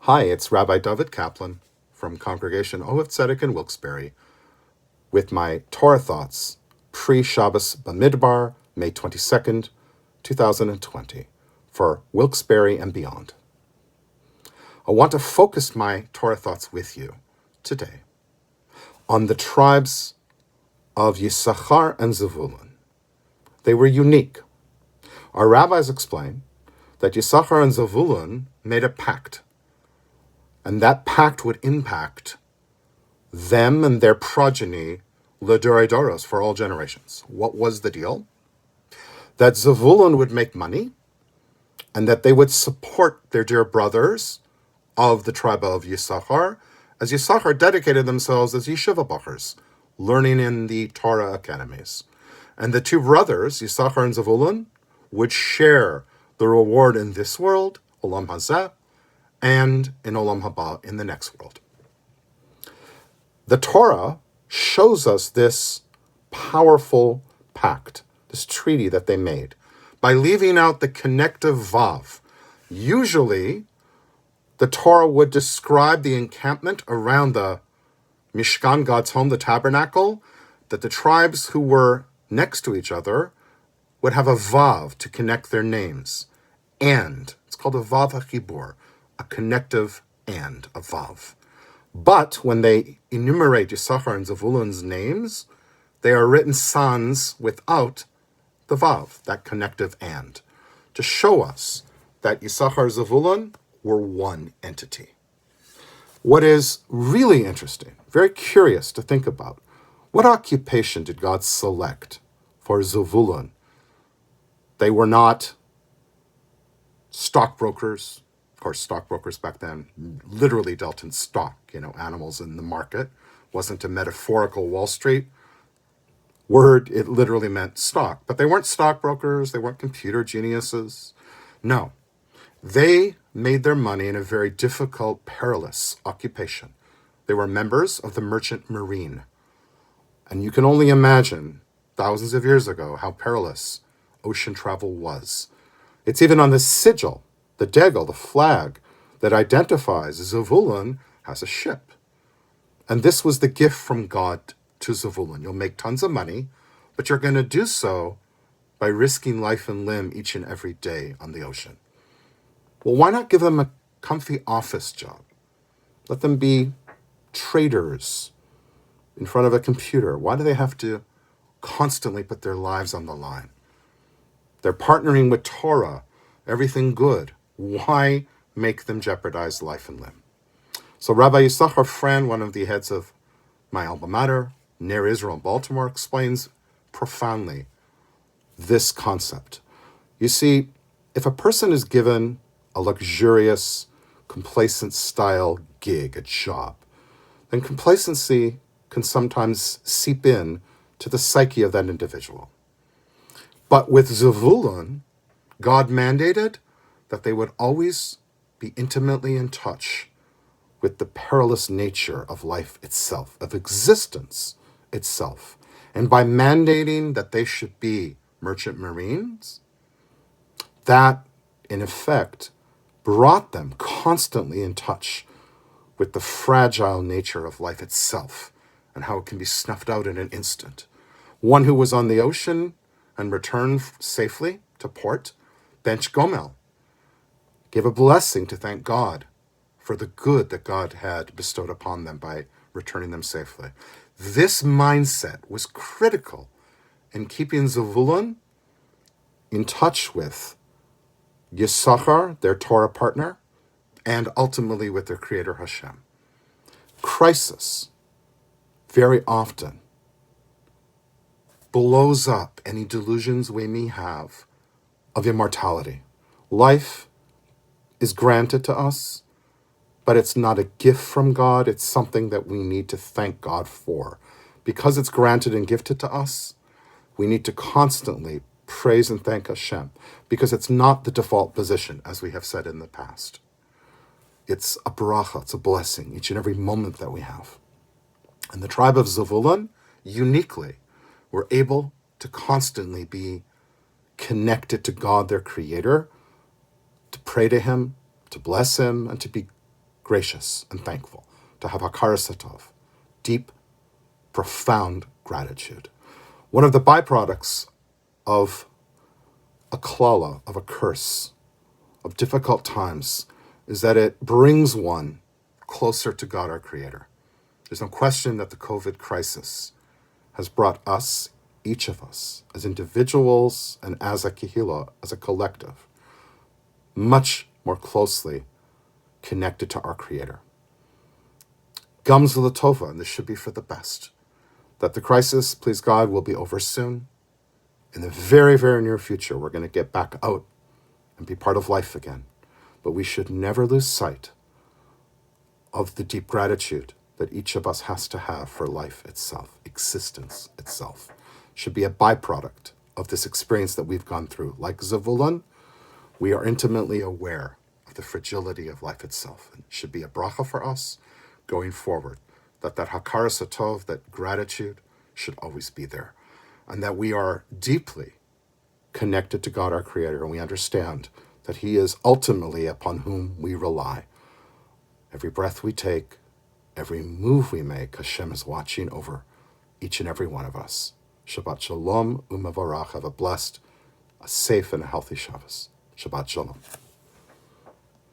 Hi, it's Rabbi David Kaplan from Congregation Ohev Tzedek in Wilkes-Barre with my Torah thoughts pre-Shabbos Bamidbar, May 22nd, 2020, for Wilkes-Barre and beyond. I want to focus my Torah thoughts with you today on the tribes of Yisachar and Zevulun. They were unique. Our rabbis explain that Yisachar and Zevulun made a pact, and that pact would impact them and their progeny, L'Dorei Doros, for all generations. What was the deal? That Zevulun would make money, and that they would support their dear brothers of the tribe of Yisachar, as Yisachar dedicated themselves as yeshiva bachers, learning in the Torah academies. And the two brothers, Yisachar and Zevulun, would share the reward in this world, Olam Hazeh, and in Olam Haba, in the next world. The Torah shows us this powerful pact, this treaty that they made, by leaving out the connective vav. Usually, the Torah would describe the encampment around the Mishkan, God's home, the tabernacle, that the tribes who were next to each other would have a vav to connect their names. And, it's called a vav hachibur, a connective and, a vav. But when they enumerate Yisachar and Zevulun's names, they are written sans without the vav, that connective and, to show us that Yisachar and Zevulun were one entity. What is really interesting, very curious to think about, what occupation did God select for Zevulun? They were not stockbrokers. Of course, stockbrokers back then literally dealt in stock, animals in the market. Wasn't a metaphorical Wall Street word. It literally meant stock. But they weren't stockbrokers. They weren't computer geniuses. No. They made their money in a very difficult, perilous occupation. They were members of the merchant marine. And you can only imagine, thousands of years ago, how perilous ocean travel was. It's even on the sigil, the degel, the flag, that identifies Zevulun as a ship. And this was the gift from God to Zevulun. You'll make tons of money, but you're going to do so by risking life and limb each and every day on the ocean. Well, why not give them a comfy office job? Let them be traders in front of a computer. Why do they have to constantly put their lives on the line? They're partnering with Torah, everything good. Why make them jeopardize life and limb? So Rabbi Yisachar Fran, one of the heads of my alma mater, Ner Israel in Baltimore, explains profoundly this concept. You see, if a person is given a luxurious, complacent style gig, a job, then complacency can sometimes seep in to the psyche of that individual. But with Zevulun, God mandated that they would always be intimately in touch with the perilous nature of life itself, of existence itself. And by mandating that they should be merchant marines, that, in effect, brought them constantly in touch with the fragile nature of life itself and how it can be snuffed out in an instant. One who was on the ocean and returned safely to port, Bench Gomel, gave a blessing to thank God for the good that God had bestowed upon them by returning them safely. This mindset was critical in keeping Zevulun in touch with Yisachar, their Torah partner, and ultimately with their creator Hashem. Crisis, very often, blows up any delusions we may have of immortality. Life is granted to us, but it's not a gift from God. It's something that we need to thank God for. Because it's granted and gifted to us, we need to constantly praise and thank Hashem, because it's not the default position, as we have said in the past. It's a bracha, it's a blessing, each and every moment that we have. And the tribe of Zevulun, uniquely, were able to constantly be connected to God, their creator, to pray to him, to bless him, and to be gracious, and thankful, to have hakaras hatov, deep, profound gratitude. One of the byproducts of a klala, of a curse, of difficult times, is that it brings one closer to God, our Creator. There's no question that the COVID crisis has brought us, each of us, as individuals and as a kehillah, as a collective, much more closely connected to our Creator. Gams l'tova, and this should be for the best, that the crisis, please God, will be over soon. In the very, very near future, we're going to get back out and be part of life again. But we should never lose sight of the deep gratitude that each of us has to have for life itself, existence itself. Should be a byproduct of this experience that we've gone through. Like Zavulun, we are intimately aware of the fragility of life itself. And it should be a bracha for us going forward, that hakaras hatov, that gratitude, should always be there. And that we are deeply connected to God, our Creator, and we understand that He is ultimately upon whom we rely. Every breath we take, every move we make, Hashem is watching over each and every one of us. Shabbat shalom u'mevarach. Have a blessed, a safe, and a healthy Shabbos. Shabbat shalom.